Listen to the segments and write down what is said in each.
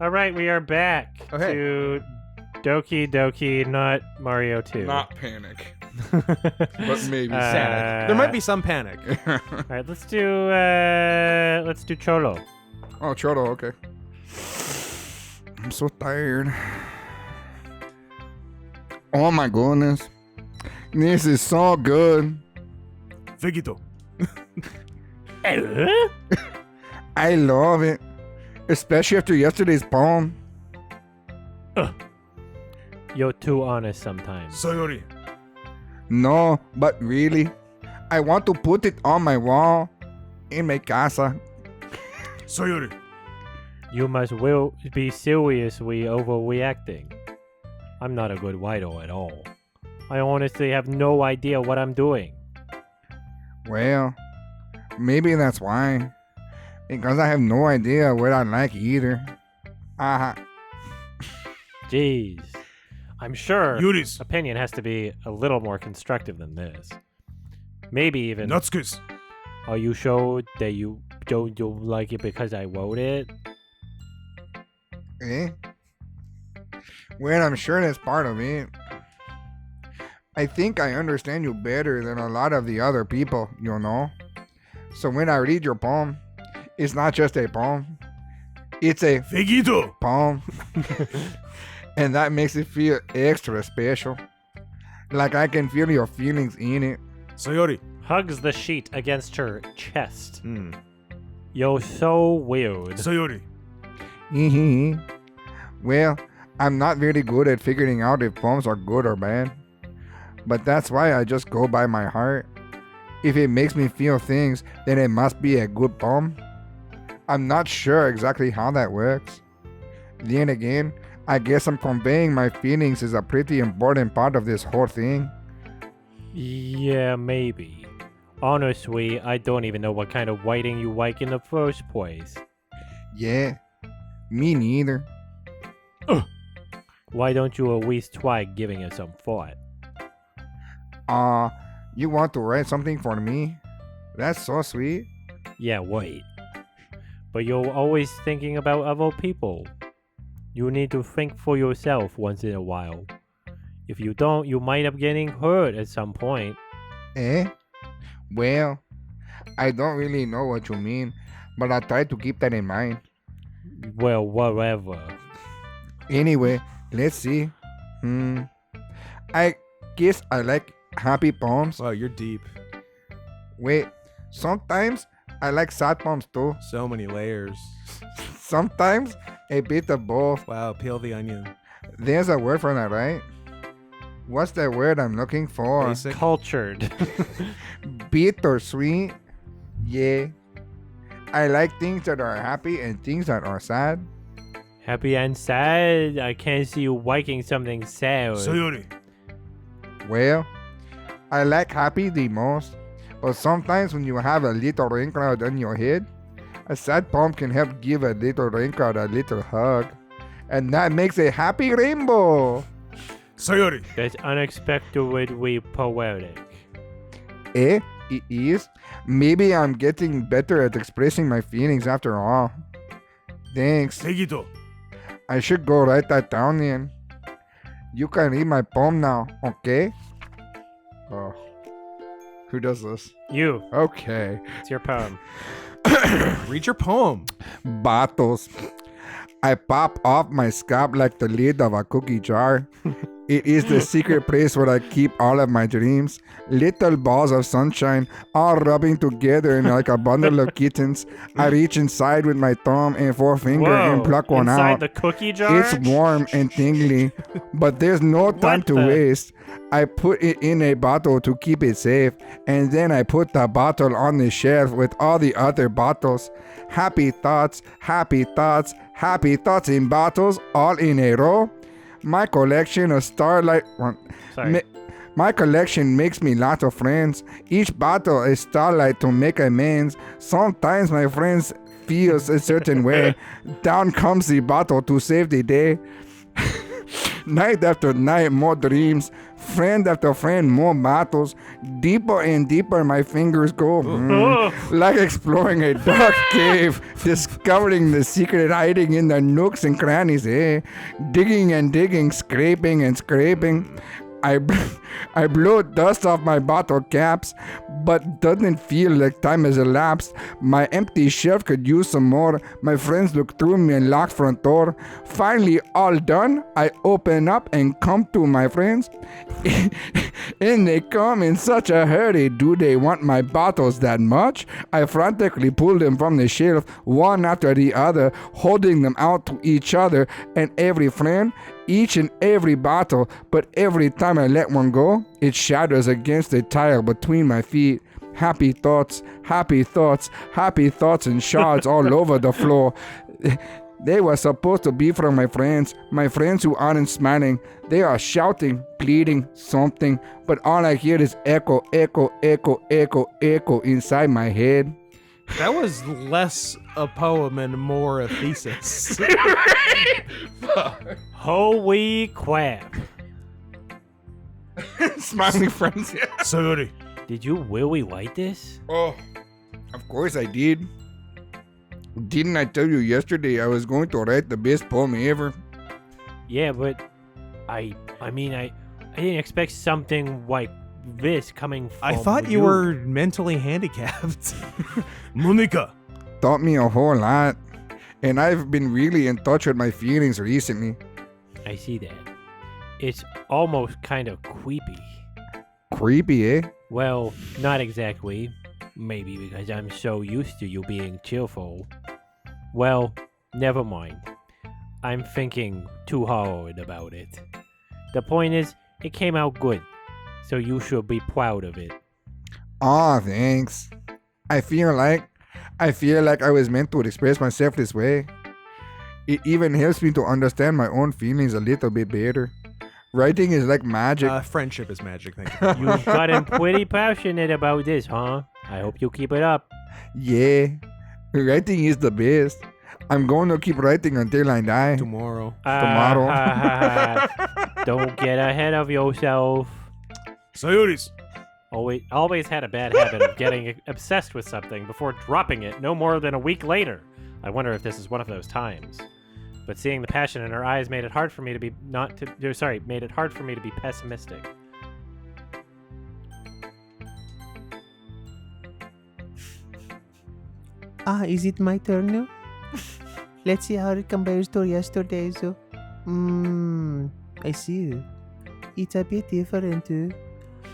All right, we are back to Doki Doki, not Mario 2. Not panic. But maybe sad. There might be some panic. All right, let's do Cholo. Oh, Chodo, okay. I'm so tired. Oh my goodness. This is so good. Figito. I love it. Especially after yesterday's poem. You're too honest sometimes. Sayori. No, but really, I want to put it on my wall in my casa. Sayori. You must be seriously overreacting. I'm not a good writer at all. I honestly have no idea what I'm doing. Well, maybe that's why. Because I have no idea what I like either. Jeez. I'm sure Yuri's. opinion has to be a little more constructive than this. Maybe even... Natsuki's. Are you sure that you don't like it because I wrote it? Eh? Well, I'm sure that's part of it. I think I understand you better than a lot of the other people, you know? So when I read your poem, it's not just a poem. It's a Figito. poem. And that makes it feel extra special. Like I can feel your feelings in it. Sayori. Hugs the sheet against her chest. You're so weird. Sayori. Well, I'm not very good at figuring out if poems are good or bad. But that's why I just go by my heart. If it makes me feel things, then it must be a good poem. I'm not sure exactly how that works. Then again, I guess I'm conveying my feelings is a pretty important part of this whole thing. Yeah, maybe. Honestly, I don't even know what kind of writing you like in the first place. Yeah, me neither. Why don't you at least try giving it some thought? You want to write something for me? That's so sweet. Yeah, wait. But you're always thinking about other people. You need to think for yourself once in a while. If you don't, you might end up getting hurt at some point. Eh? Well, I don't really know what you mean, but I try to keep that in mind. Well, whatever. Anyway, let's see. I guess I like happy poems. Wow, you're deep. Wait, sometimes I like sad poems too. So many layers. Sometimes a bit of both. Wow, peel the onion. There's a word for that, right? What's the word I'm looking for? Basic. Cultured. Bit or sweet? Yeah. I like things that are happy and things that are sad. Happy and sad? I can't see you liking something sad. Sayori. Well, I like happy the most, but sometimes when you have a little rain cloud on your head, a sad poem can help give a little rain cloud a little hug, and that makes a happy rainbow. Sayori. That's unexpectedly poetic. Eh? It is? Maybe I'm getting better at expressing my feelings after all. Thanks. Figito. I should go write that down then. You can read my poem now, okay? Oh. Who does this? You. Okay. It's your poem. Read your poem. Bottles. I pop off my scalp like the lid of a cookie jar. It is the secret place where I keep all of my dreams. Little balls of sunshine, all rubbing together like a bundle of kittens. I reach inside with my thumb and forefinger and pluck one inside out. the cookie jar? It's warm and tingly, but there's no time to waste. I put it in a bottle to keep it safe, and then I put the bottle on the shelf with all the other bottles. Happy thoughts, happy thoughts, happy thoughts in bottles, all in a row. My collection of starlight... My collection makes me lots of friends. Each bottle is starlight to make amends. Sometimes my friends feels a certain way. Down comes the bottle to save the day. Night after night, more dreams. Friend after friend, more battles. Deeper and deeper my fingers go. Like exploring a dark cave, discovering the secret hiding in the nooks and crannies, Digging and digging, scraping and scraping. I blow dust off my bottle caps, but doesn't feel like time has elapsed. My empty shelf could use some more. My friends look through me and lock front door. Finally, all done, I open up and come to my friends. And they come in such a hurry. Do they want my bottles that much? I frantically pull them from the shelf, one after the other, holding them out to each other and every friend. Each and every bottle, but every time I let one go, it shatters against the tile between my feet. Happy thoughts, happy thoughts, happy thoughts and shards all over the floor. They were supposed to be from my friends who aren't smiling. They are shouting, pleading, something, but all I hear is echo, echo, echo, echo, echo inside my head. That was less a poem and more a thesis. Holy crap. Smiling friends, yeah. Sayori. Did you really write this? Oh, of course I did. Didn't I tell you yesterday I was going to write the best poem ever? Yeah, but I didn't expect something like this coming from I thought you were mentally handicapped. Monica. Taught me a whole lot. And I've been really in touch with my feelings recently. I see that. It's almost kind of creepy. Creepy, eh? Well, not exactly. Maybe because I'm so used to you being cheerful. Well, never mind. I'm thinking too hard about it. The point is, it came out good. So you should be proud of it. Aw, thanks. I feel like I was meant to express myself this way. It even helps me to understand my own feelings a little bit better. Writing is like magic. Friendship is magic, thank you. You've gotten pretty passionate about this, huh? I hope you keep it up. Yeah, writing is the best. I'm going to keep writing until I die. Tomorrow. Tomorrow. Don't get ahead of yourself. Sayori's. Always had a bad habit of getting obsessed with something before dropping it no more than a week later. I wonder if this is one of those times. But seeing the passion in her eyes made it hard for me to be pessimistic. Is it my turn now? Let's see how it compares to yesterday's. I see. It's a bit different too.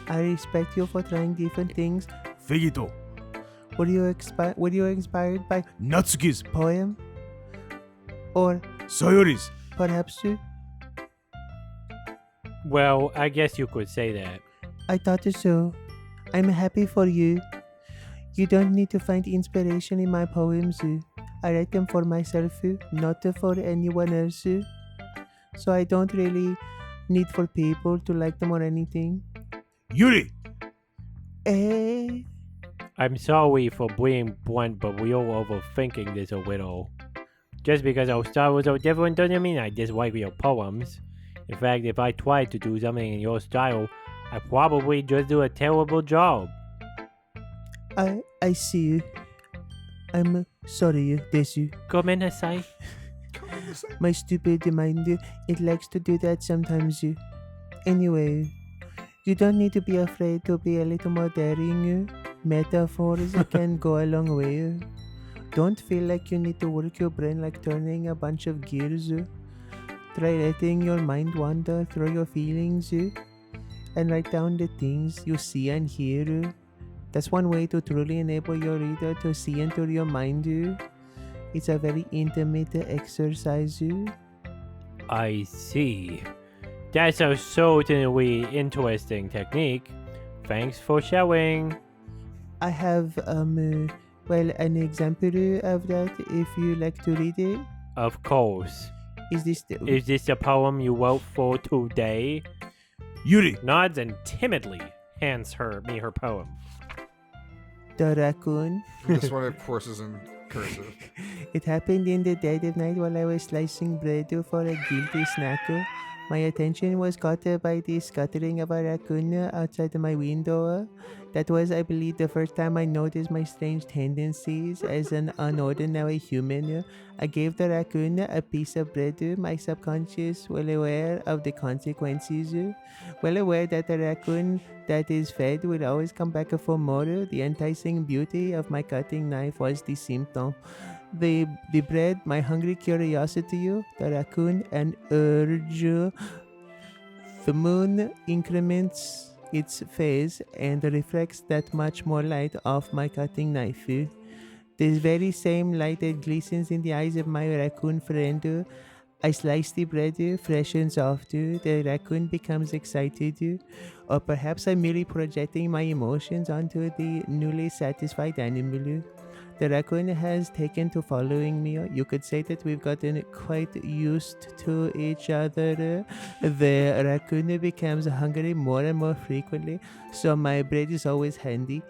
I respect you for trying different things. Figito. Were you inspired by Natsuki's. poem? Or Sayori's. perhaps you? Well, I guess you could say that. I thought so. I'm happy for you. You don't need to find inspiration in my poems. I write them for myself, not for anyone else. So I don't really need for people to like them or anything. Yuri. Eh? I'm sorry for being blunt, but we're overthinking this a little. Just because our style was so different doesn't mean I dislike your poems. In fact, if I tried to do something in your style, I'd probably just do a terrible job. I see. I'm sorry, Desu. Come in, Asai. My stupid mind, it likes to do that sometimes. Anyway, you don't need to be afraid to be a little more daring. Metaphors can go a long way. Don't feel like you need to work your brain like turning a bunch of gears. Try letting your mind wander through your feelings and write down the things you see and hear. That's one way to truly enable your reader to see into your mind. It's a very intimate exercise. I see. That's a certainly interesting technique. Thanks for showing. I have an example of that if you like to read it. Of course. Is this the poem you wrote for today? Yuri. Nods and timidly hands me her poem. The raccoon? This one, of course, is in cursive. It happened in the dead of night while I was slicing bread for a guilty snack. My attention was caught by the scuttling of a raccoon outside my window. That was, I believe, the first time I noticed my strange tendencies as an unordinary human. I gave the raccoon a piece of bread, my subconscious well aware of the consequences. Well aware that the raccoon that is fed will always come back for more. The enticing beauty of my cutting knife was the symptom. The bread, my hungry curiosity, the raccoon, an urge. The moon increments its phase and reflects that much more light off my cutting knife. This very same light that glistens in the eyes of my raccoon friend. I slice the bread, fresh and soft. The raccoon becomes excited. Or perhaps I'm merely projecting my emotions onto the newly satisfied animal. The raccoon has taken to following me. You could say that we've gotten quite used to each other. The raccoon becomes hungry more and more frequently, so my bread is always handy.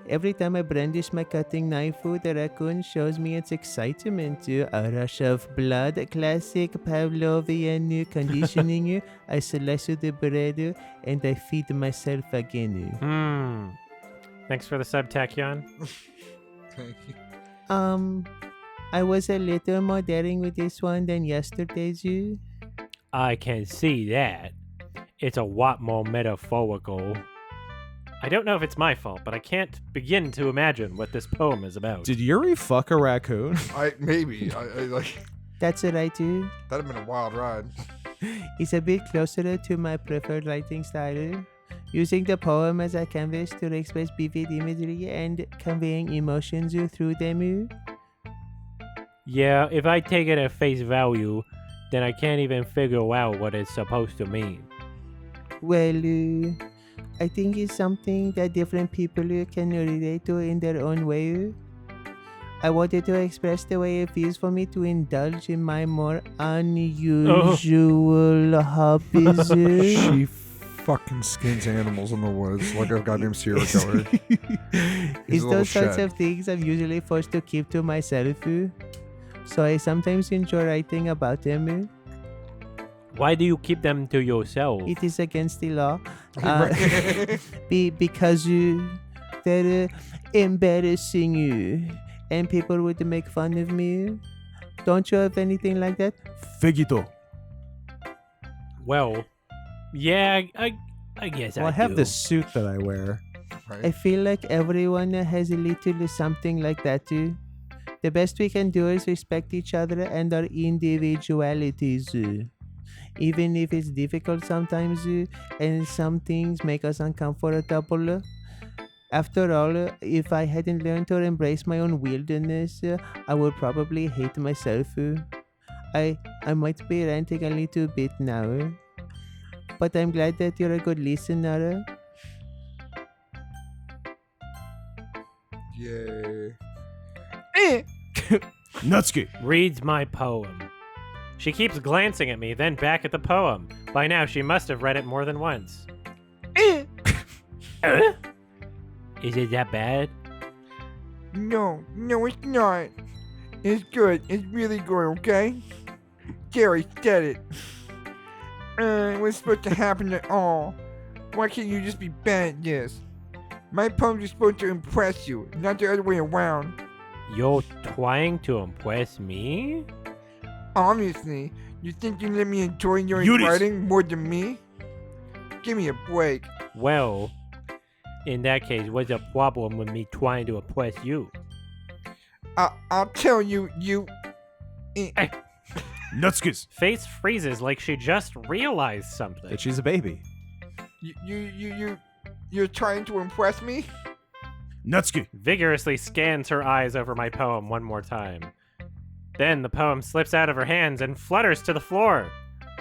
Every time I brandish my cutting knife, the raccoon shows me its excitement. A rush of blood, classic Pavlovian conditioning. I slice the bread and I feed myself again. Thanks for the subtext, Jan. Thank you. I was a little more daring with this one than yesterday's. I can see that. It's a lot more metaphorical. I don't know if it's my fault, but I can't begin to imagine what this poem is about. Did Yuri fuck a raccoon? Maybe. That's right, That'd have been a wild ride. It's a bit closer to my preferred writing style. Using the poem as a canvas to express vivid imagery and conveying emotions through them. Yeah, if I take it at face value, then I can't even figure out what it's supposed to mean. Well, I think it's something that different people can relate to in their own way. I wanted to express the way it feels for me to indulge in my more unusual hobbies. She fucking skins animals in the woods like a goddamn serial killer. It's those sorts of things I'm usually forced to keep to myself. So I sometimes enjoy writing about them. Why do you keep them to yourself? It is against the law. Because they're embarrassing you. And people would make fun of me. Don't you have anything like that? Figito. Well, yeah, I guess Well, I I have do. this suit that I wear. Right? I feel like everyone has a little something like that too. The best we can do is respect each other and our individualities. Even if it's difficult sometimes and some things make us uncomfortable. After all, if I hadn't learned to embrace my own wilderness, I would probably hate myself. I might be ranting a little bit now. But I'm glad that you're a good listener. Yay. Nutski. Reads my poem. She keeps glancing at me, then back at the poem. By now, she must have read it more than once. Is it that bad? No, it's not. It's good. It's really good, okay? Gary said it. What's supposed to happen at all? Why can't you just be bad at this? My poems are supposed to impress you, not the other way around. You're trying to impress me? Obviously, you think you let me enjoy your Yuris. writing more than me? Give me a break. Well, in that case, what's the problem with me trying to impress you? I'll tell you, Nutskis. Face freezes like she just realized something. That she's a baby. you're trying to impress me? Nutski. Vigorously scans her eyes over my poem one more time. Then the poem slips out of her hands and flutters to the floor.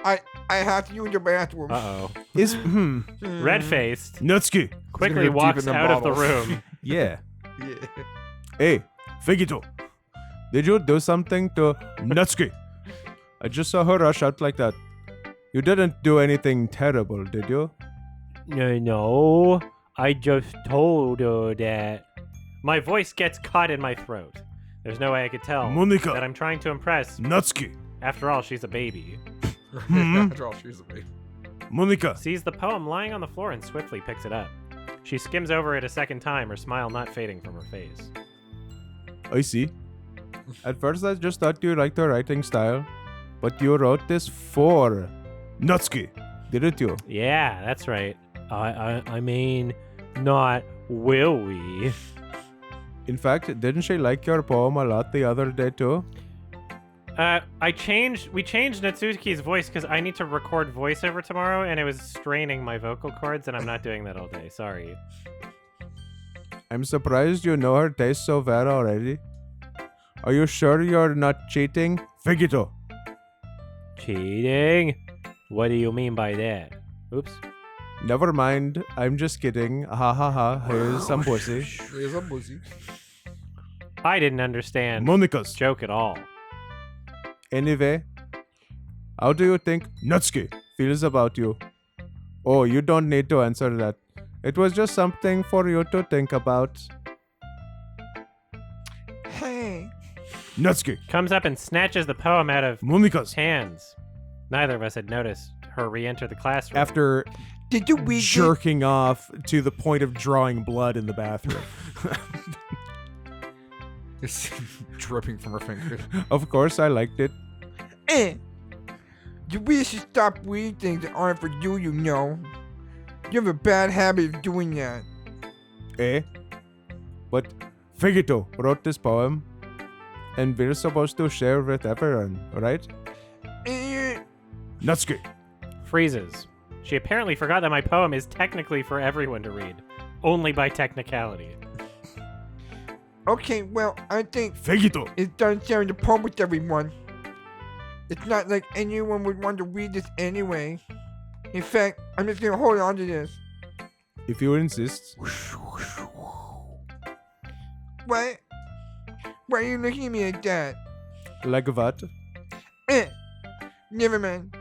I have to use the bathroom. Uh-oh. Is Red-faced, Nutski. quickly go deep walks in the out of the bottles. room. Yeah. Yeah. Hey, Figito. Did you do something to Nutski? I just saw her rush out like that. You didn't do anything terrible, did you? No, I just told her that... My voice gets caught in my throat. There's no way I could tell Monica. that I'm trying to impress. Nutski. After all, she's a baby. After all, she's a baby. Monica. Sees the poem lying on the floor and swiftly picks it up. She skims over it a second time, her smile not fading from her face. I see. At first, I just thought you liked the writing style, but you wrote this for Natsuki, didn't you? Yeah, that's right. I mean, not will we? In fact, didn't she like your poem a lot the other day too? We changed Natsuki's voice because I need to record voiceover tomorrow, and it was straining my vocal cords, and I'm not doing that all day. Sorry. I'm surprised you know her taste so well already. Are you sure you're not cheating? Figito. Cheating? What do you mean by that? Oops. Never mind. I'm just kidding. Ha ha ha. Here's some pussy. There's a pussy. I didn't understand Monica's. joke at all. Anyway, how do you think Natsuki feels about you? Oh, you don't need to answer that. It was just something for you to think about. Hey. Natsuki. Comes up and snatches the poem out of Monica's. hands. Neither of us had noticed her re-enter the classroom. After Did you read jerking off to the point of drawing blood in the bathroom. It's dripping from her fingers. Of course, I liked it. You really should stop reading things that aren't for you, you know. You have a bad habit of doing that. Eh? But Figito wrote this poem, and we're supposed to share with everyone, right? Eh. Natsuki. Freezes. She apparently forgot that my poem is technically for everyone to read, only by technicality. Okay, well, I think Figito. it's done sharing the poem with everyone. It's not like anyone would want to read this anyway. In fact, I'm just gonna hold on to this. If you insist. What? Why are you looking at me like that? Like what? Never mind.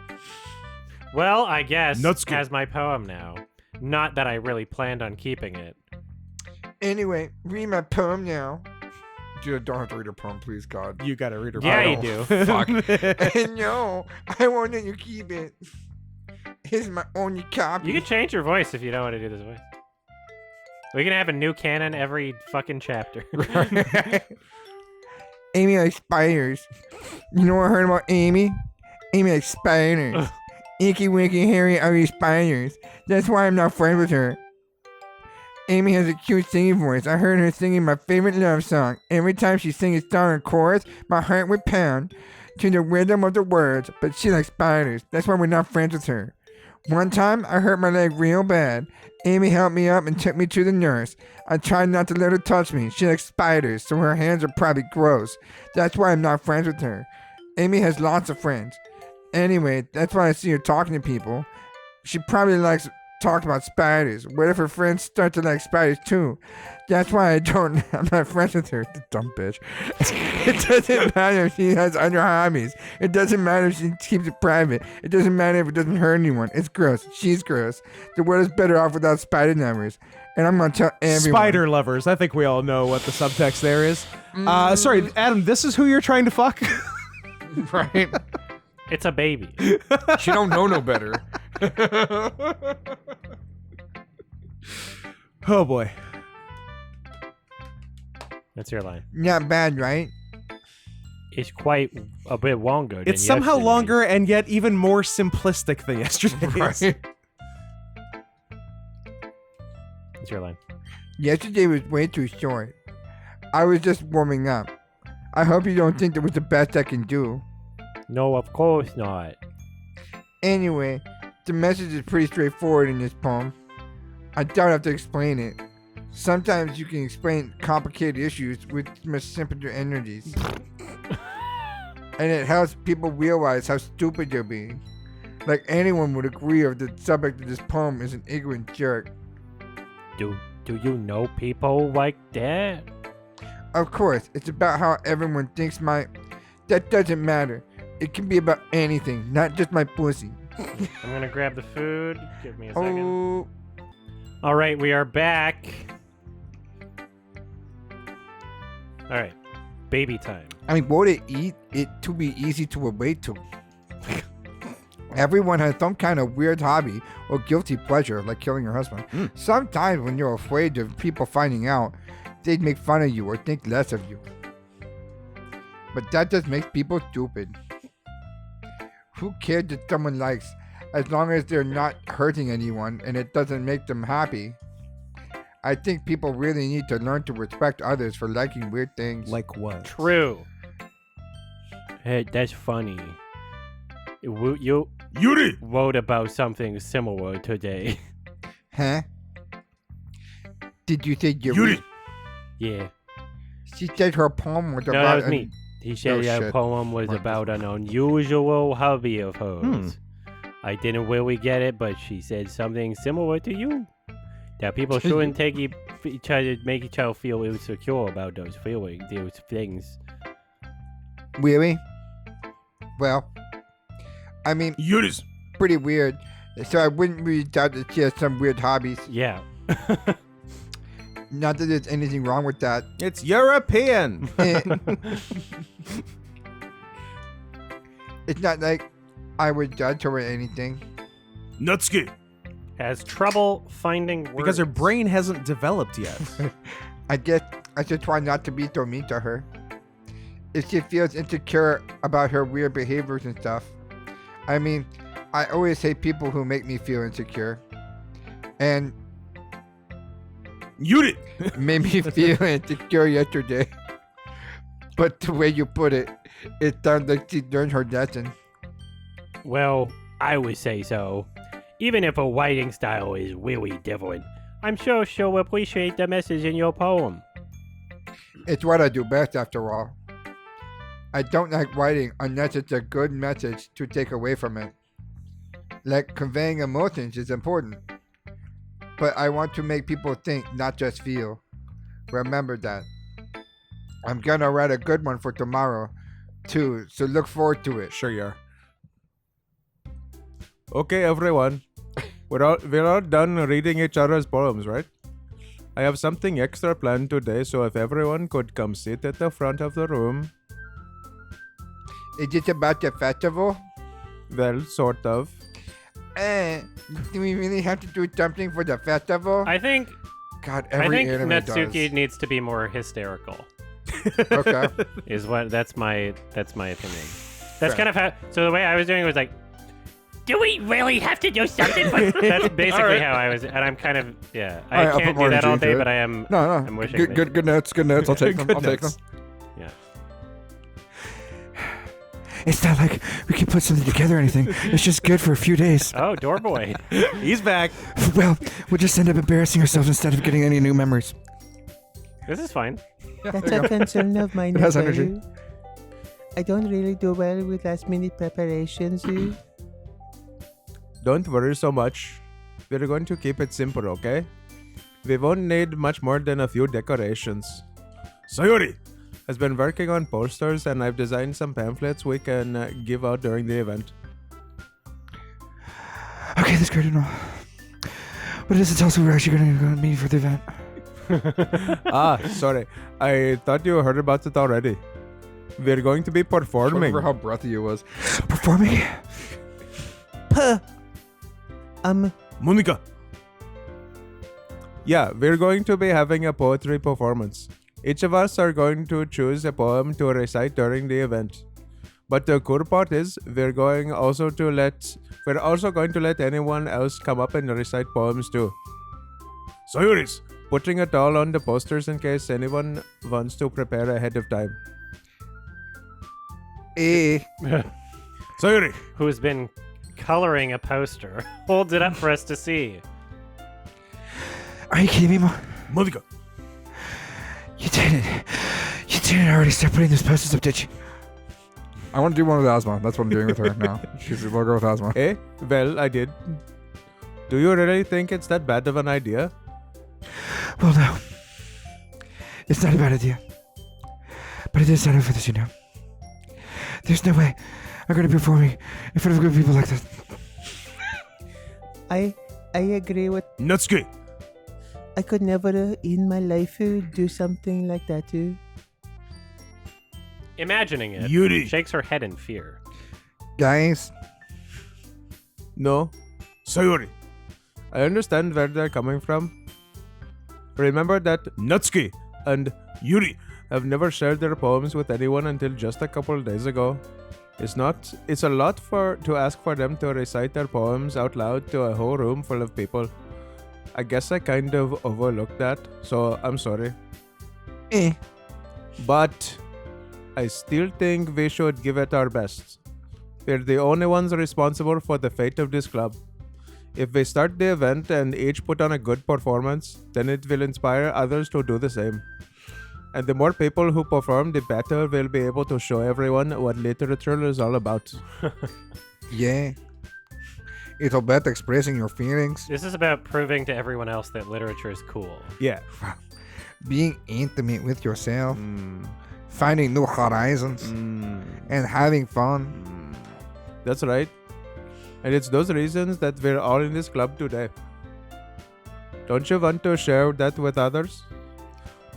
Well, I guess Natsuki. has my poem now. Not that I really planned on keeping it. Anyway, read my poem now. Dude, don't have to read a poem, please, God. You gotta read her Yeah, poem. you do. Fuck. No, I won't let you keep it. It's my only copy. You can change your voice if you don't want to do this voice. We can have a new canon every fucking chapter. Amy likes spiders. You know what I heard about Amy? Amy likes spiders. Ugh. Icky, winky, hairy, ugly spiders. That's why I'm not friends with her. Amy has a cute singing voice. I heard her singing my favorite love song. Every time she sang a song in chorus, my heart would pound to the rhythm of the words. But she likes spiders. That's why we're not friends with her. One time, I hurt my leg real bad. Amy helped me up and took me to the nurse. I tried not to let her touch me. She likes spiders, so her hands are probably gross. That's why I'm not friends with her. Amy has lots of friends. Anyway, that's why I see her talking to people. She probably likes talk about spiders. What if her friends start to like spiders too? That's why I'm not friends with her. The dumb bitch. It doesn't matter if she has other hobbies. It doesn't matter if she keeps it private. It doesn't matter if it doesn't hurt anyone. It's gross. She's gross. The world is better off without spider numbers. And I'm gonna tell everyone. Spider lovers. I think we all know what the subtext there is. Sorry, Adam, this is who you're trying to fuck? Right? It's a baby. She don't know no better. Oh boy. That's your line. Not bad, right? It's quite a bit longer. Than It's somehow yesterday's. longer and yet even more simplistic than yesterday's. Right. That's your line. Yesterday was way too short. I was just warming up. I hope you don't think that was the best I can do. No, of course not. Anyway, the message is pretty straightforward in this poem. I don't have to explain it. Sometimes you can explain complicated issues with much simpler energies. And it helps people realize how stupid they're being. Like anyone would agree if the subject of this poem is an ignorant jerk. Do you know people like that? Of course, it's about how everyone thinks that doesn't matter. It can be about anything, not just my pussy. I'm gonna grab the food. Give me a second. Oh, All right, we are back. All right, baby time. I mean, would it eat it to be easy to relate to? Everyone has some kind of weird hobby or guilty pleasure, like killing your husband. Sometimes when you're afraid of people finding out, they'd make fun of you or think less of you. But that just makes people stupid. Who cares if someone likes, as long as they're not hurting anyone and it doesn't make them happy? I think people really need to learn to respect others for liking weird things. Like what? True. Hey, that's funny. You Yuri! wrote about something similar today. Huh? Did you say Yuri! Yeah. She said her poem was No, about... that was me. He said Oh, that shit. poem was about an unusual hobby of hers. I didn't really get it, but she said something similar to you. That people shouldn't take each other, make each other feel insecure about those feelings, those things. Really? Well, I mean, Yuri's! pretty weird. So I wouldn't really doubt that she has some weird hobbies. Yeah. Not that there's anything wrong with that. It's European! It's not like I would judge her or anything. Nutski! Has trouble finding words. Because her brain hasn't developed yet. I guess I should try not to be so mean to her. If she feels insecure about her weird behaviors and stuff. I mean, I always hate people who make me feel insecure. And Yuri! made me feel insecure yesterday. But the way you put it, it sounds like she learned her lesson. Well, I would say so. Even if her writing style is really different, I'm sure she'll appreciate the message in your poem. It's what I do best, after all. I don't like writing unless it's a good message to take away from it. Like conveying emotions is important. But I want to make people think, not just feel. Remember that. I'm gonna write a good one for tomorrow, too, so look forward to it. Sure you are. Okay, everyone. We're all done reading each other's poems, right? I have something extra planned today, so if everyone could come sit at the front of the room. Is it about the festival? Well, sort of. Do we really have to do something for the festival? I think God, every anime Natsuki does. needs to be more hysterical. Okay. That's my opinion. That's kind of how. So the way I was doing it was like, do we really have to do something? That's basically how I was, and I'm kind of I All right, I'll can't put more do that all energy day, into but it. I am. No. I'm wishing that- Good notes. Good notes. I'll take them. Good I'll take them. notes. Yeah. It's not like we can put something together or anything. It's just good for a few days. Oh, Doorboy. He's back. Well, we'll just end up embarrassing ourselves instead of getting any new memories. This is fine. That's a concern of mine. It has as energy. well. I don't really do well with last minute preparations. Don't worry so much. We're going to keep it simple, okay? We won't need much more than a few decorations. Sayori has been working on posters, and I've designed some pamphlets we can give out during the event. Okay, that's great and all. But it doesn't tell us who we're actually going to meet for the event. Sorry. I thought you heard about it already. We're going to be performing. Remember how breathy it was. Performing? Monica. Yeah, we're going to be having a poetry performance. Each of us are going to choose a poem to recite during the event. But the cool part is, we're also going to let anyone else come up and recite poems too. Sayori's putting it all on the posters in case anyone wants to prepare ahead of time. Sayori! Who's been coloring a poster, holds it up for us to see. Are you kidding me, Mom? Monica! You didn't already start putting those posters up, did you? I want to do one with Asma. That's what I'm doing with her now. She's the logo with Asma. Well, I did. Do you really think it's that bad of an idea? Well, no. It's not a bad idea. But it is not for this, you know. There's no way I'm going to be performing in front of a group of people like that. I agree with. Natsuki! I could never in my life do something like that. Imagining it, Yuri! shakes her head in fear. Guys, No. Sayori. I understand where they're coming from. Remember that Natsuki and Yuri have never shared their poems with anyone until just a couple days ago. It's a lot to ask for them to recite their poems out loud to a whole room full of people. I guess I kind of overlooked that, so I'm sorry. But I still think we should give it our best. We're the only ones responsible for the fate of this club. If we start the event and each put on a good performance, then it will inspire others to do the same. And the more people who perform, the better we'll be able to show everyone what literature is all about. Yeah. It's about expressing your feelings, This is about proving to everyone else that literature is cool. Yeah. being intimate with yourself, finding new horizons, and having fun. That's right. And it's those reasons that we're all in this club today. Don't you want to share that with others?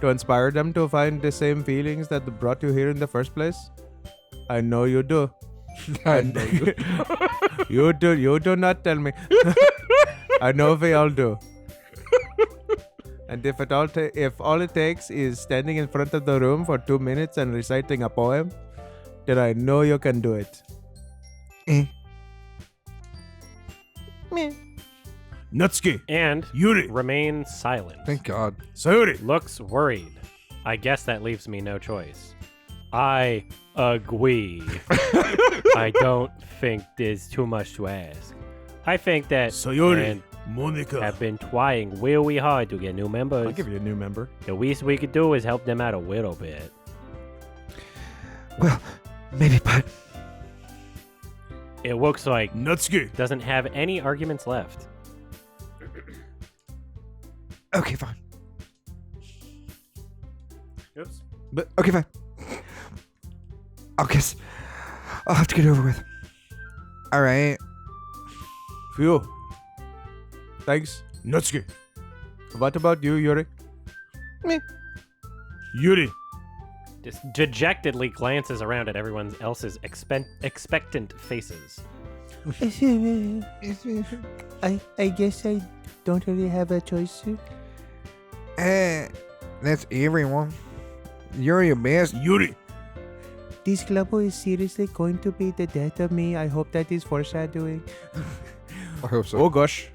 To inspire them to find the same feelings that brought you here in the first place? I know you do. I know you. You do not tell me. I know we all do. And if all it takes is standing in front of the room for 2 minutes and reciting a poem, then I know you can do it. Natsuki, And Yuri, remain silent. Thank God. Sayori. Looks worried. I guess that leaves me no choice. I agree. I don't think there's too much to ask. I think that Sayori, and Monica. have been trying really hard to get new members. I'll give you a new member. The least we could do is help them out a little bit. Well, maybe, but It looks like Natsuki. doesn't have any arguments left. okay, fine. Oops. Okay, fine. I'll have to get over with. All right. Phew. Thanks, Natsuki. What about you, Yuri? Me. Yuri. Just dejectedly glances around at everyone else's expectant faces. I guess I don't really have a choice. That's everyone. You're your best. Yuri. This club is seriously going to be the death of me. I hope that is foreshadowing. I hope so. Oh gosh.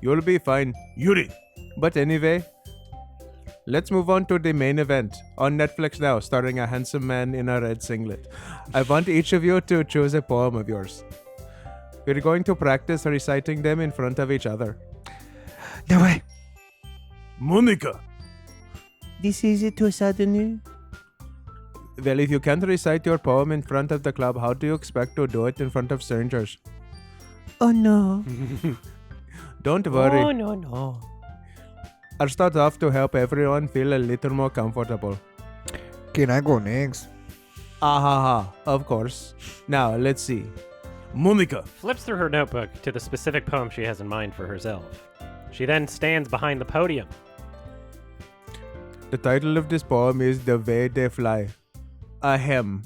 You'll be fine, Yuri. But anyway, let's move on to the main event on Netflix now, starring a handsome man in a red singlet. I want each of you to choose a poem of yours. We're going to practice reciting them in front of each other. No way. Monica. This is too sudden. Well, if you can't recite your poem in front of the club, how do you expect to do it in front of strangers? Oh no. Don't worry. Oh, no. I'll start off to help everyone feel a little more comfortable. Can I go next? Ha, of course. Now, let's see. Monica. Flips through her notebook to the specific poem she has in mind for herself. She then stands behind the podium. The title of this poem is The Way They Fly. Ahem.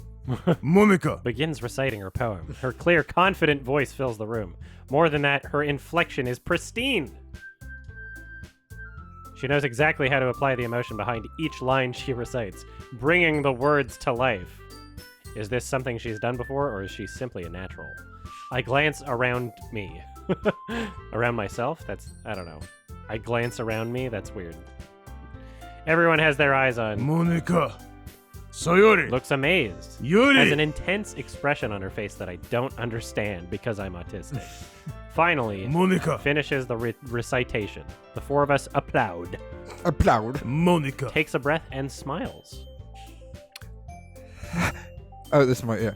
Monica. Begins reciting her poem. Her clear, confident voice fills the room. More than that, her inflection is pristine. She knows exactly how to apply the emotion behind each line she recites, bringing the words to life. Is this something she's done before, or is she simply a natural? I glance around me. Around myself? I don't know. I glance around me? That's weird. Everyone has their eyes on. Monica. Sayori. Looks amazed. Yuri. Has an intense expression on her face that I don't understand because I'm autistic. Finally, Monica. finishes the recitation. The four of us applaud. Applaud. Monica. Takes a breath and smiles. Oh, this might, yeah.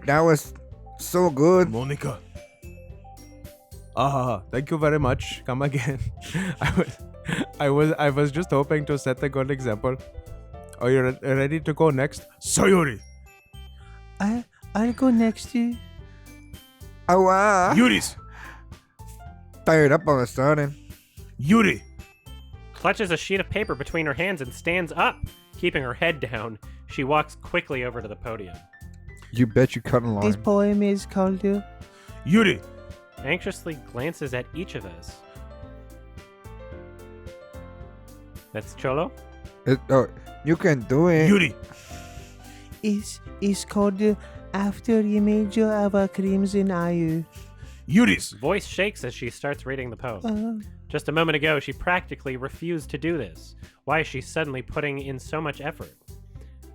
That was so good. Monica. Thank you very much. Come again. I was just hoping to set a good example. Are you ready to go next? Sayori. I'll go next. Oh, wow. Yuri's. Fired up all of a sudden. Yuri. Clutches a sheet of paper between her hands and stands up. Keeping her head down, she walks quickly over to the podium. You bet you cut a This line. poem is called Yuri. anxiously glances at each of us. That's Cholo? You can do it. Yuri. It's called After Image of a Crimson Eye. Yuri's. Voice shakes as she starts reading the poem. Just a moment ago, she practically refused to do this. Why is she suddenly putting in so much effort?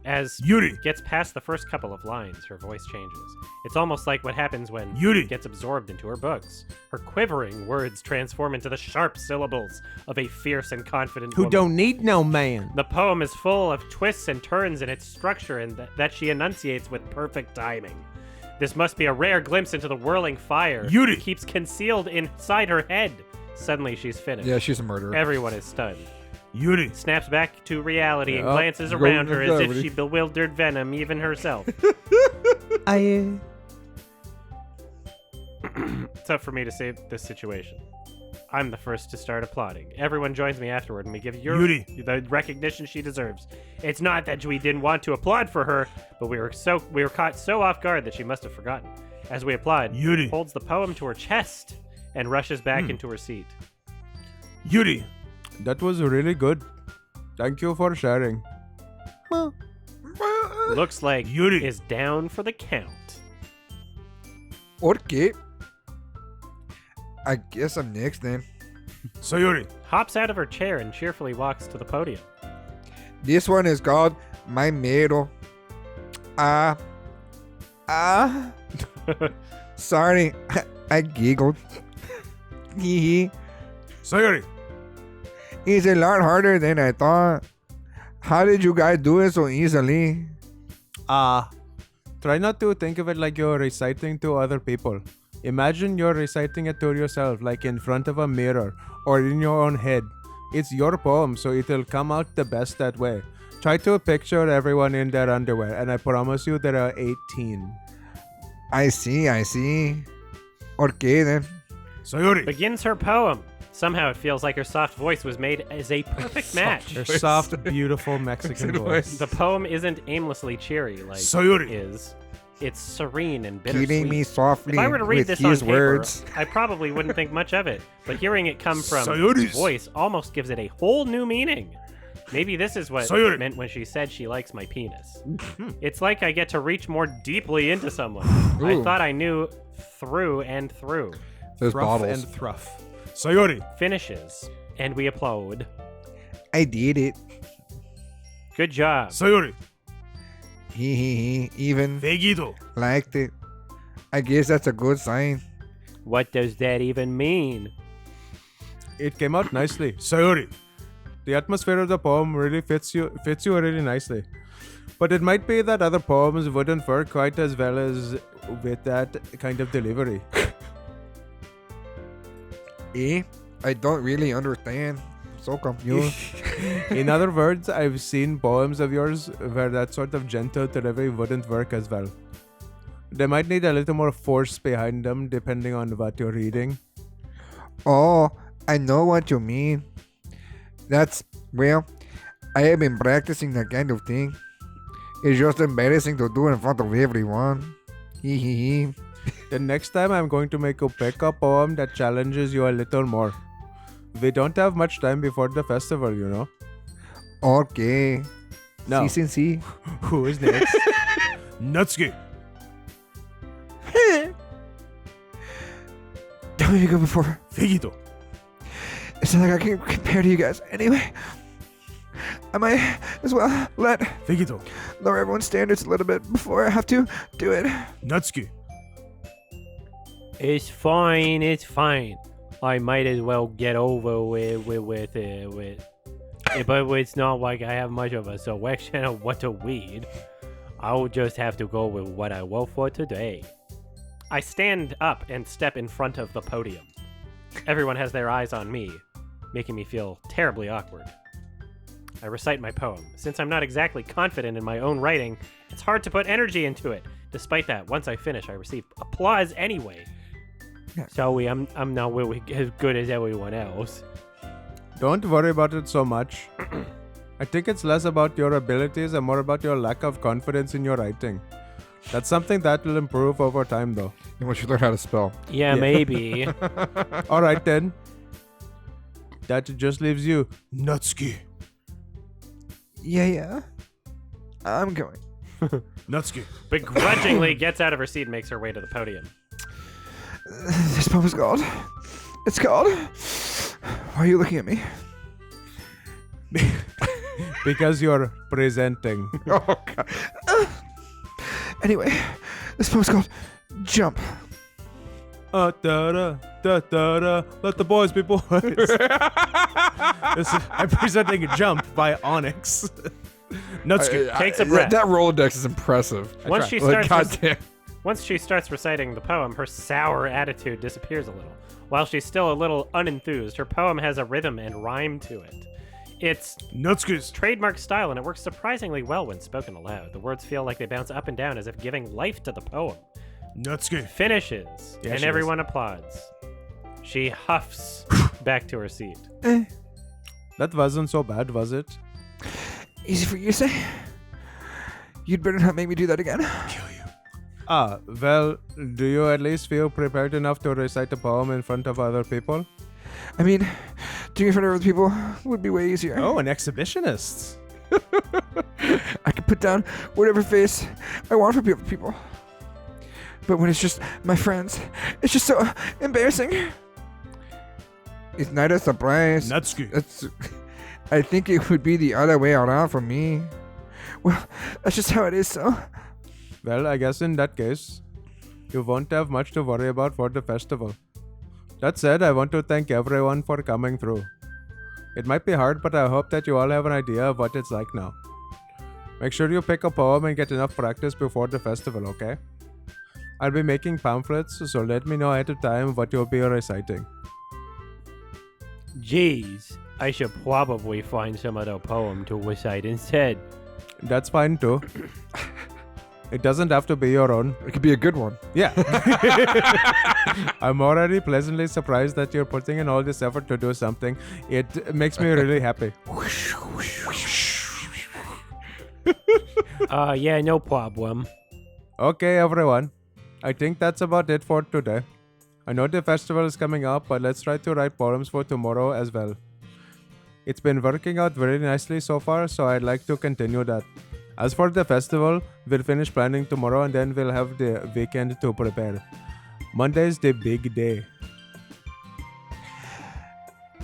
As Yuri. gets past the first couple of lines, her voice changes. It's almost like what happens when Yuri. gets absorbed into her books. Her quivering words transform into the sharp syllables of a fierce and confident Who woman. don't need no man. The poem is full of twists and turns in its structure and that she enunciates with perfect timing. This must be a rare glimpse into the whirling fire Yuri. keeps concealed inside her head. Suddenly she's finished. Yeah, she's a murderer. Everyone is stunned. Yuri. Snaps back to reality and Yeah. glances Go around to her as if gravity. she bewildered Venom, even herself. I It's up for me to save this situation. I'm the first to start applauding. Everyone joins me afterward, and we give Yuri. the recognition she deserves. It's not that we didn't want to applaud for her, but we were caught so off guard that she must have forgotten. As we applaud, Yuri. holds the poem to her chest and rushes back into her seat. Yuri. That was really good. Thank you for sharing. Looks like Yuri. is down for the count. Okay. I guess I'm next then. Sayori. Hops out of her chair and cheerfully walks to the podium. This one is called My Medal. Sorry, I giggled. Hee. Sayori. It's a lot harder than I thought. How did you guys do it so easily? Try not to think of it like you're reciting to other people. Imagine you're reciting it to yourself, like in front of a mirror or in your own head. It's your poem, so it'll come out the best that way. Try to picture everyone in their underwear, and I promise you there are 18. I see. Okay then. Sayori. Begins her poem. Somehow it feels like her soft voice was made as a perfect match. Her soft, beautiful Mexican voice. The poem isn't aimlessly cheery like Sayori. is. It's serene and bittersweet. Killing me softly If I were to read with this his on paper, words. I probably wouldn't think much of it. But hearing it come from Sayori's. voice almost gives it a whole new meaning. Maybe this is what Sayori. it meant when she said she likes my penis. It's like I get to reach more deeply into someone. I Ooh. thought I knew through and through. Those Thruff bottles. and thruff. Sayori. Finishes, and we applaud. I did it. Good job. Sayori. He. Even Vegito. liked it. I guess that's a good sign. What does that even mean? It came out nicely. Sayori. The atmosphere of the poem really fits you really nicely. But it might be that other poems wouldn't work quite as well as with that kind of delivery. I don't really understand. I'm so confused. In other words, I've seen poems of yours where that sort of gentle delivery wouldn't work as well. They might need a little more force behind them depending on what you're reading. Oh, I know what you mean. Well, I have been practicing that kind of thing. It's just embarrassing to do in front of everyone. Hee. The next time I'm going to make you pick a poem that challenges you a little more. We don't have much time before the festival, you know. Okay. No. See. Who is next? Nutsuki. Don't you go before. Vegito. It's not like I can compare to you guys. Anyway, I might as well Vegito. lower everyone's standards a little bit before I have to do it. Nutsuki. It's fine. I might as well get over with it. But it's not like I have much of a selection of what to read. I'll just have to go with what I wrote for today. I stand up and step in front of the podium. Everyone has their eyes on me, making me feel terribly awkward. I recite my poem. Since I'm not exactly confident in my own writing, it's hard to put energy into it. Despite that, once I finish, I receive applause anyway. Sorry, I'm not really as good as everyone else. Don't worry about it so much. I think it's less about your abilities and more about your lack of confidence in your writing. That's something that will improve over time, though. And once you learn how to spell. Yeah, maybe. All right, then. That just leaves you, Natsuki. Yeah. I'm going. Natsuki. Begrudgingly gets out of her seat and makes her way to the podium. This poem is called. It's called. Why are you looking at me? Because you're presenting. Oh, God. Anyway, this poem's called Jump. Da-da, da-da-da, let the boys be boys. I'm presenting Jump by Onyx. Natsuki. Takes a breath. That Rolodex is impressive. Once she Like, starts goddamn. Once she starts reciting the poem, her sour attitude disappears a little. While she's still a little unenthused, her poem has a rhythm and rhyme to it. It's Natsuki's trademark style, and it works surprisingly well when spoken aloud. The words feel like they bounce up and down as if giving life to the poem. Natsuki. Finishes, Yeah, and she everyone applauds. She huffs back to her seat. That wasn't so bad, was it? Easy for you to say. You'd better not make me do that again. Kill you. Well, do you at least feel prepared enough to recite a poem in front of other people? I mean, doing it in front of other people would be way easier. Oh, an exhibitionist. I could put down whatever face I want for people. But when it's just my friends, it's just so embarrassing. It's not a surprise. Natsuki. I think it would be the other way around for me. Well, that's just how it is, so. Well, I guess in that case, you won't have much to worry about for the festival. That said, I want to thank everyone for coming through. It might be hard, but I hope that you all have an idea of what it's like now. Make sure you pick a poem and get enough practice before the festival, okay? I'll be making pamphlets, so let me know ahead of time what you'll be reciting. Jeez, I should probably find some other poem to recite instead. That's fine too. It doesn't have to be your own. It could be a good one. Yeah. I'm already pleasantly surprised that you're putting in all this effort to do something. It makes me really happy. Yeah, no problem. Okay, everyone. I think that's about it for today. I know the festival is coming up, but let's try to write poems for tomorrow as well. It's been working out very nicely so far, so I'd like to continue that. As for the festival, we'll finish planning tomorrow and then we'll have the weekend to prepare. Monday's the big day.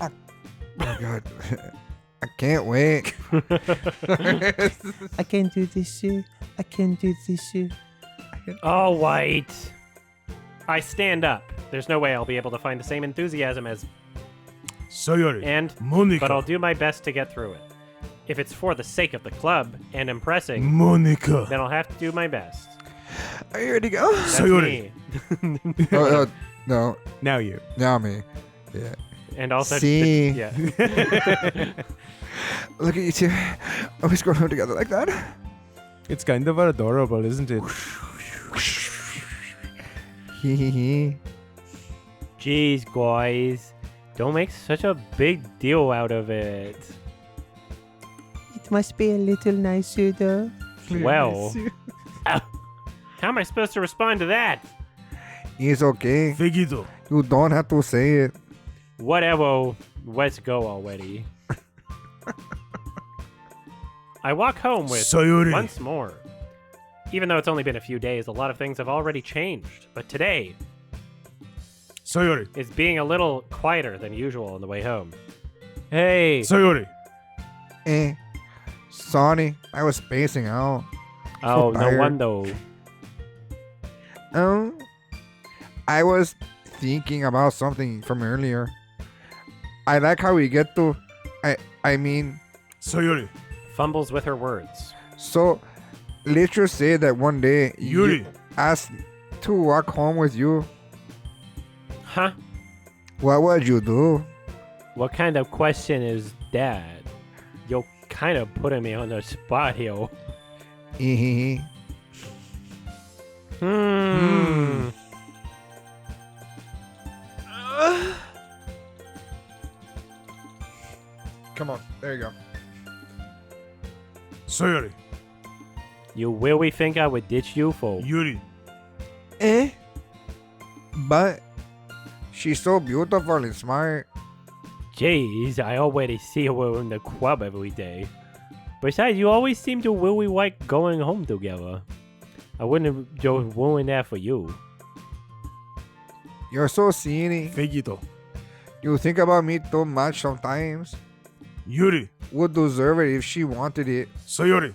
Oh my God. I can't wait. I can do this, sir. I can do this, sir. All right. I stand up. There's no way I'll be able to find the same enthusiasm as Sayori. but I'll do my best to get through it. If it's for the sake of the club and impressing, Monica. then I'll have to do my best. Are you ready to go? That's Sayori. me. No. Now you. Now me. Yeah. And also, See. yeah. Look at you two. Always going home together like that. It's kind of adorable, isn't it? Hee hee hee. Jeez, guys. Don't make such a big deal out of it. It must be a little nicer, though. Well, how am I supposed to respond to that? It's okay. Figito. You don't have to say it. Whatever. Let's go already. I walk home with Sayori. once more. Even though it's only been a few days, a lot of things have already changed. But today Sayori. is being a little quieter than usual on the way home. Hey. Sayori. Sorry, I was spacing out. Oh, no tired. wonder. I was thinking about something from earlier. I like how we get to. I mean, Sayori. Fumbles with her words. so let's just say that one day Yuri. you asked to walk home with you. Huh? What would you do? What kind of question is that? You're kind of putting me on the spot here. Come on, there you go. Sayori. You really think I would ditch you for? Yuri. Eh? But she's so beautiful and smart. Jeez, I already see her in the club every day. Besides, you always seem to really like going home together. I wouldn't have just ruined that for you. You're so silly. Figito. You think about me too much sometimes. Yuri. Would deserve it if she wanted it. Sayori.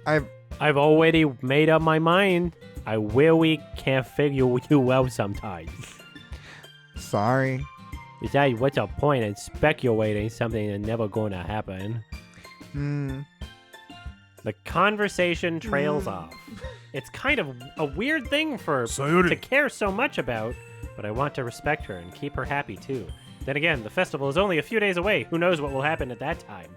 I've already made up my mind. I really can't figure you out sometimes. Sorry. Besides, what's the point in speculating something that's never going to happen? The conversation trails off. It's kind of a weird thing for to care so much about, but I want to respect her and keep her happy too. Then again, the festival is only a few days away. Who knows what will happen at that time?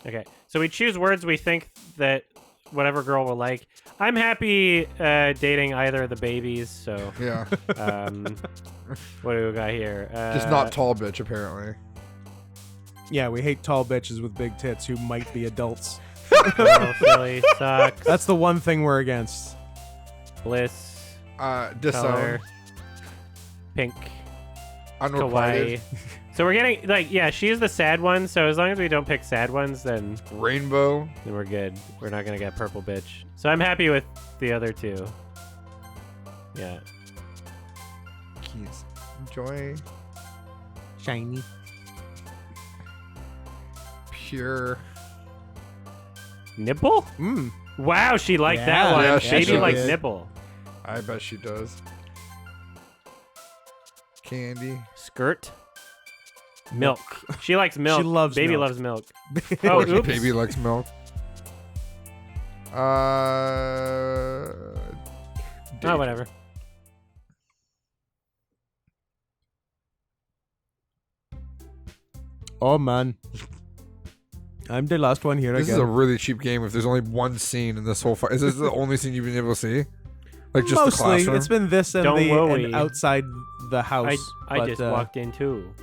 Okay, so we choose words we think that whatever girl will like. I'm happy dating either of the babies, so... Yeah. What do we got here? Just not tall bitch, apparently. Yeah, we hate tall bitches with big tits who might be adults. Oh, Philly sucks. That's the one thing we're against. Bliss. Disown. Color. Pink. Unrequited. Kawaii. So we're getting, like, yeah, she's the sad one, so as long as we don't pick sad ones, then Rainbow. we're good. We're not gonna get purple bitch. So I'm happy with the other two. Yeah. Keys. Joy. Shiny. Pure. Nipple? Wow, she liked Yeah. that one. Yeah, she Baby did. likes nipple. I bet she does. Candy. Skirt. Milk. She likes milk. She loves Baby milk. loves milk. Oh, oops. Baby likes milk. Oh, whatever. Oh, man. I'm the last one here This again. is a really cheap game if there's only one scene in this whole fight. Is this the only scene you've been able to see? Like just the Mostly, classroom? it's been this and, Don't worry. and outside the house. I but, just walked in too.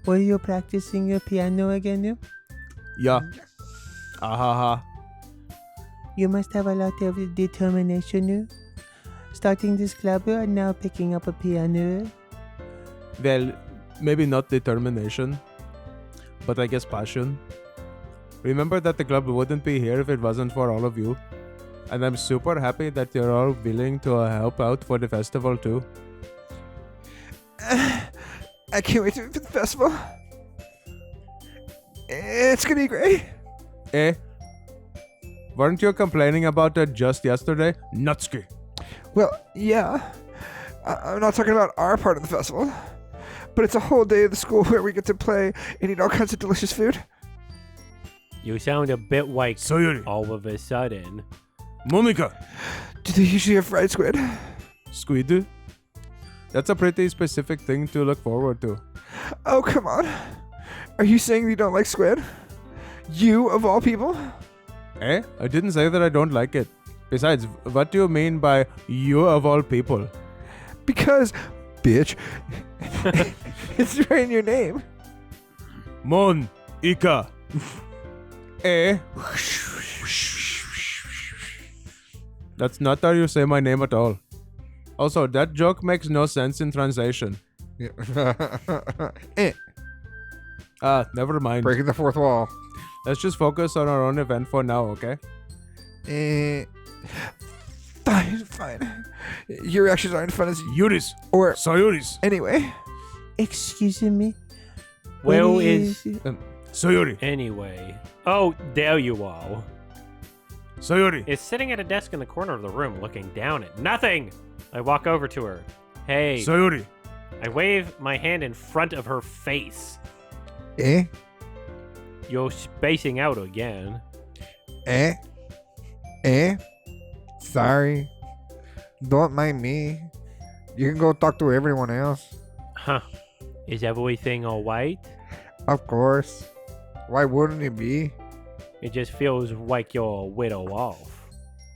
Were you practicing your piano again? Yeah. Ahaha. You must have a lot of determination. Starting this club and now picking up a piano. Well, maybe not determination, but I guess passion. Remember that the club wouldn't be here if it wasn't for all of you. And I'm super happy that you're all willing to help out for the festival too. I can't wait for the festival. It's gonna be great. Eh? Weren't you complaining about it just yesterday? Nutski. Well, yeah. I'm not talking about our part of the festival, but it's a whole day of the school where we get to play and eat all kinds of delicious food. You sound a bit like Sayori. all of a sudden. Monica. Do they usually have fried squid? Squid. That's a pretty specific thing to look forward to. Oh, come on. Are you saying you don't like squid? You, of all people? Eh? I didn't say that I don't like it. Besides, what do you mean by you of all people? Because, bitch, it's right in your name. Mon. Ika. Eh? That's not how you say my name at all. Also, that joke makes no sense in translation. Eh, Ah, never mind. breaking the fourth wall. Let's just focus on our own event for now, okay? Eh, fine. Your reactions aren't fun as Yuris. or Sayori's. anyway. Excuse me. Well, What is Sayori. anyway. Oh, there you are. Sayori. Is sitting at a desk in the corner of the room, looking down at nothing. I walk over to her. Hey. Sayori. I wave my hand in front of her face. Eh, You're spacing out again. eh, sorry. Don't mind me. You can go talk to everyone else. Huh. Is everything alright? Of course. Why wouldn't it be? It just feels like you're a widow off.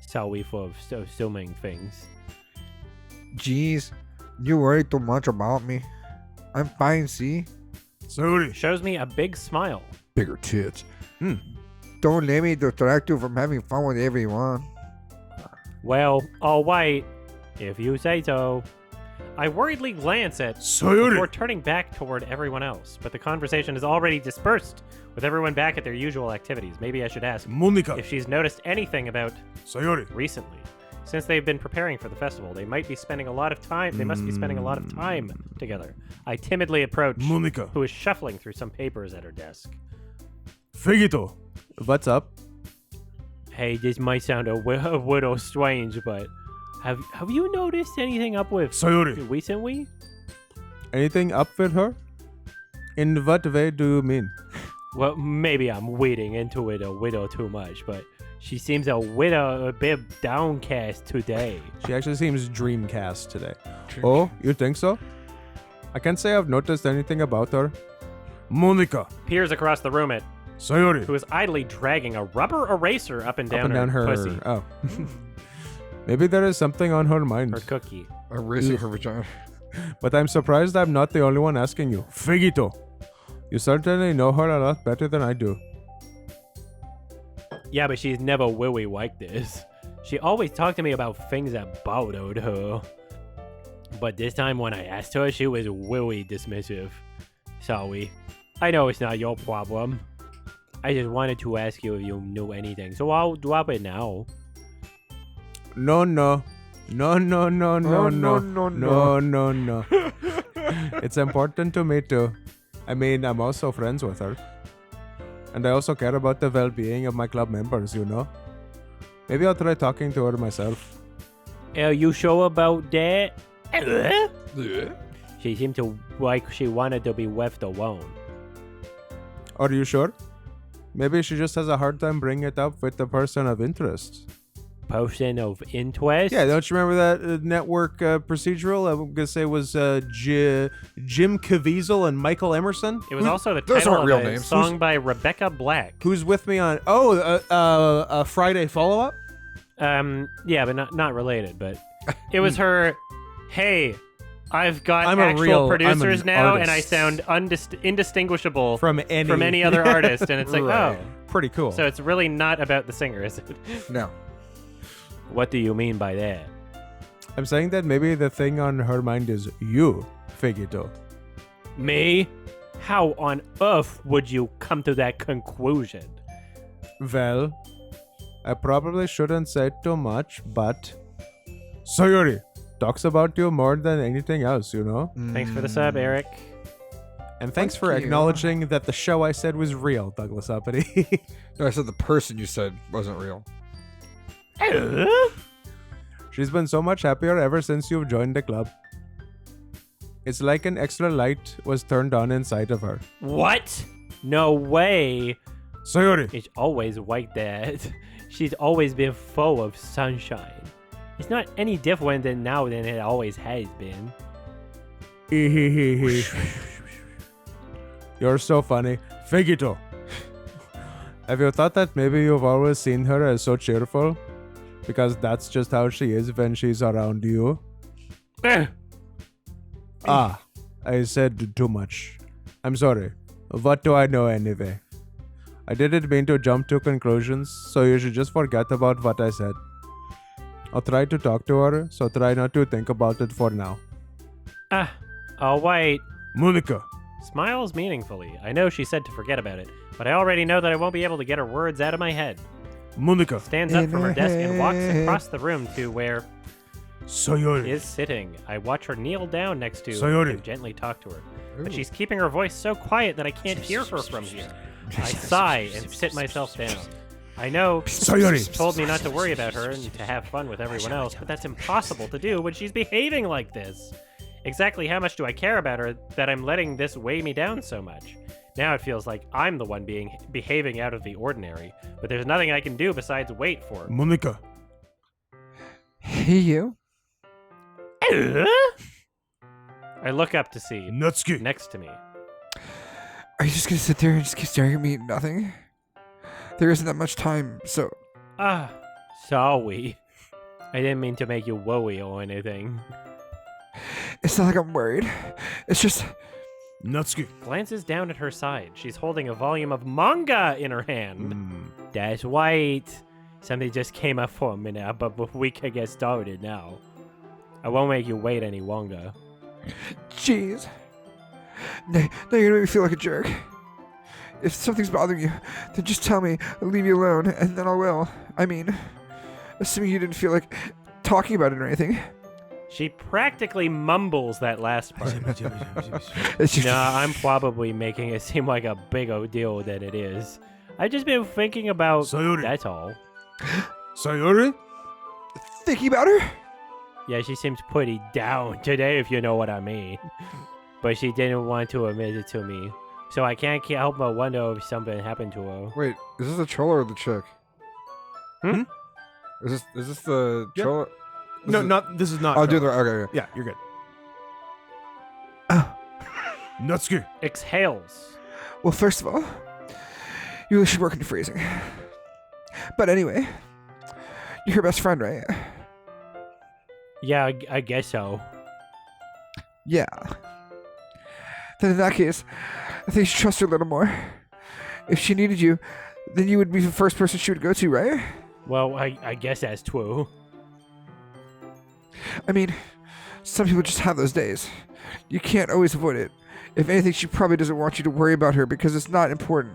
Sorry for assuming things. Jeez, you worry too much about me. I'm fine, see? Sayori. Shows me a big smile. Bigger tits. Don't let me distract you from having fun with everyone. Well, all right, if you say so. I worriedly glance at Sayori! before turning back toward everyone else, but the conversation is already dispersed, with everyone back at their usual activities. Maybe I should ask Monica! if she's noticed anything about Sayori! recently. Since they've been preparing for the festival, they might be spending a lot of time. They must be spending a lot of time together. I timidly approach, Monica! who is shuffling through some papers at her desk. Figito! What's up? Hey, this might sound a little strange, but have you noticed anything up with Sayori! recently? Anything up with her? In what way do you mean? Well, maybe I'm wading into it a little too much, but she seems a bit downcast today. She actually seems dreamcast today. Oh, you think so? I can't say I've noticed anything about her. Monica! Peers across the room at Sayori! who is idly dragging a rubber eraser up and down, her pussy. Oh. Maybe there is something on her mind. Her cookie. Erasing her vagina. But I'm surprised I'm not the only one asking you. Figito! You certainly know her a lot better than I do. Yeah, but she's never willy like this. She always talked to me about things that bothered her. But this time when I asked her, she was willy dismissive. Sorry. I know it's not your problem. I just wanted to ask you if you knew anything, so I'll drop it now. No. It's important to me too. I mean, I'm also friends with her. And I also care about the well-being of my club members, you know? Maybe I'll try talking to her myself. Are you sure about that? She seemed to like she wanted to be left alone. Are you sure? Maybe she just has a hard time bringing it up with the person of interest. Person of interest? Yeah, don't you remember that network procedural? I'm going to say it was Jim Caviezel and Michael Emerson. It was also the those title aren't of real a names. song by Rebecca Black. Who's with me on... a Friday follow-up? Yeah, but not related, but it was her, hey, I've got I'm actual producers an now, artist. and I sound indistinguishable From any other artist, and it's like, Right. oh. Pretty cool. So it's really not about the singer, is it? No. What do you mean by that? I'm saying that maybe the thing on her mind is you, Figito. Me? How on earth would you come to that conclusion? Well, I probably shouldn't say too much, but Sayori talks about you more than anything else, you know? Thanks for the sub, Eric. And thanks Thank for you. acknowledging that the show I said was real, Douglas Uppity. No, I said the person you said wasn't real. She's been so much happier ever since you've joined the club. It's like an extra light was turned on inside of her. What? No way. Sayori! It's always like that. She's always been full of sunshine. It's not any different than now than it always has been. You're so funny. Figito! Have you thought that maybe you've always seen her as so cheerful? Because that's just how she is when she's around you. Ah, I said too much. I'm sorry. What do I know anyway? I didn't mean to jump to conclusions, so you should just forget about what I said. I'll try to talk to her, so try not to think about it for now. I'll wait. Monica! Smiles meaningfully. I know she said to forget about it, but I already know that I won't be able to get her words out of my head. Monica! Stands up from her desk and walks across the room to where Sayori! is sitting. I watch her kneel down next to Sayori. and gently talk to her. But she's keeping her voice so quiet that I can't hear her from here. I sigh and sit myself down. I know Sayori! she told me not to worry about her and to have fun with everyone else, but that's impossible to do when she's behaving like this. Exactly how much do I care about her that I'm letting this weigh me down so much? Now it feels like I'm the one behaving out of the ordinary, but there's nothing I can do besides wait for her. Monica! Hey, you. I look up to see Natsuki! next to me. Are you just gonna sit there and just keep staring at me? Nothing. There isn't that much time, so Sorry. I didn't mean to make you worry or anything. it's not like I'm worried. It's just Natsuki! Glances down at her side. She's holding a volume of manga in her hand. That's right. Something just came up for a minute, but we can get started now. I won't make you wait any longer. Jeez. Now you're gonna make me feel like a jerk. If something's bothering you, then just tell me. I'll leave you alone, and then I will. I mean, assuming you didn't feel like talking about it or anything. She practically mumbles that last part. It's just- I'm probably making it seem like a bigger deal than it is. I've just been thinking about... Sayori. That's all. Sayori? Thinking about her? Yeah, she seems pretty down today, if you know what I mean. But she didn't want to admit it to me. So I can't help but wonder if something happened to her. Wait, is this the troll or the chick? Hmm? Is this the Yeah. troll? This is not. I'll do the. Okay. Yeah, you're good. Oh. Natsuki. Exhales. Well, first of all, you really should work on your phrasing. But anyway, you're her best friend, right? Yeah, I guess so. Yeah. Then in that case, I think you should trust her a little more. If she needed you, then you would be the first person she would go to, right? Well, I guess that's true. I mean, some people just have those days. You can't always avoid it. If anything, she probably doesn't want you to worry about her because it's not important.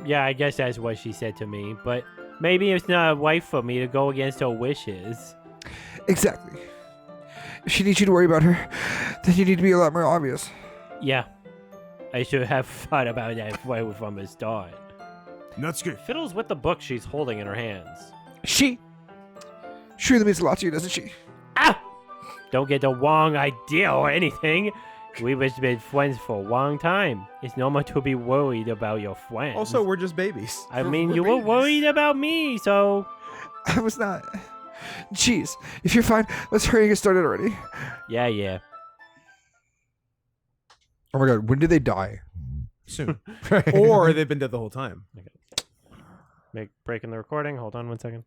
Yeah, I guess that's what she said to me. But maybe it's not right for me to go against her wishes. Exactly. If she needs you to worry about her, then you need to be a lot more obvious. Yeah. I should have thought about that right from the start. Natsuki. Fiddles with the book she's holding in her hands. She surely means a lot to you, doesn't she? Ah! Don't get the wrong idea or anything. We've just been friends for a long time. It's normal to be worried about your friends. Also, we're just babies. I mean, you were worried about me, so... I was not. Jeez, if you're fine, let's hurry and get started already. Yeah. Oh my god, when did they die? Soon. Or they've been dead the whole time. Breaking the recording. Hold on 1 second.